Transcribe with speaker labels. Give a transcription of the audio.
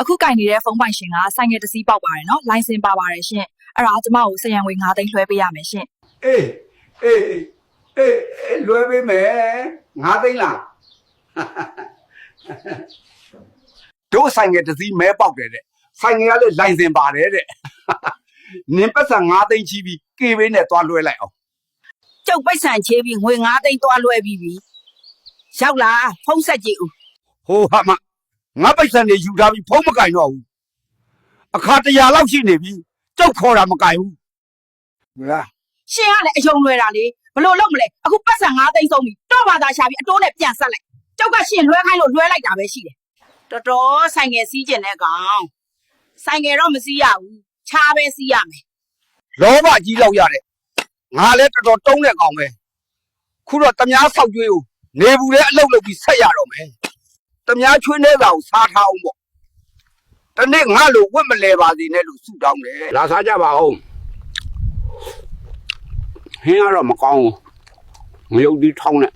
Speaker 1: အခုကင်နေတဲ့ဖုန်းပိုင်ရှင်ကဆိုင်ငယ်တစ်စီးပေါက်ပါတယ်နော်လိုင်စင်ပါပါတယ်ရှင်အဲ့ဒါကျမကိုစရန်ငွေ9သိန်းလွှဲပေးရမယ်ရှင်
Speaker 2: အေးလွယ်ပေးမယ်9သိန်းလားတို့ဆိုင်ငယ်တစ်စီးမဲပေါက်တယ်တဲ့ဆိုင်ငယ်ကလည်းလိုင်စင်ပါတယ်တဲ့နင်ပတ်စံ9သိန်းချီးပြီးကေဘေးနဲ့သွားလွှဲလိုက်အောင်
Speaker 3: ကျုပ်ပိုက်ဆံချေးပြီးငွေ9သိန်းသွားလွှဲပြီးပြီရောက်လာဖုံးဆက်ကြည့်ဦး
Speaker 2: ဟိုဟာမငါပိုက်ဆံတွေယူထားပြီးဖုံးမကင်တော့ဘူးအခါ100လောက်ရှိနေပြီကြောက်ခေါ်တာမကင်ဘူး
Speaker 3: ဟာရှင်ကလည်းအယုံလွယ်တာလေဘလို့လုပ်မလဲအခုပတ်စံ9သိန်းဆုံးပြီတော့ဘာသာရှာပြီးအတိုးနဲ့ပြန်ဆက်လိုက်ကြောက်ကရှင်လွှဲခိုင်းလို့လွှဲလိုက်တာပဲရှိတယ်တော်တော်ဆိုင်ငယ်စီးကျင်တဲ့ကောင်ဆိုင်ငယ်တော့မစီးရဘူးချားပဲစီးရမယ်
Speaker 2: လောဘကြီးလောက်ရတဲ့ငါလည်းတော်တော်တုံးတဲ့ကောင်ပဲခုတော့တမားဆောက်ကျွေးကိုနေဘူးလေအလုတ်လုပ်ပြီးဆက်ရတော့မယ်တမားချွေးနေတာကိုစားထားအောင်ပေါ့တနေ့ငါလိုဝတ်မလဲပါစေနဲ့လို့ဆုတောင်းတယ်လာစားကြပါဦးဟင်းကတော့မကောင်းဘူးငရုတ်ဒီထောင်းနဲ့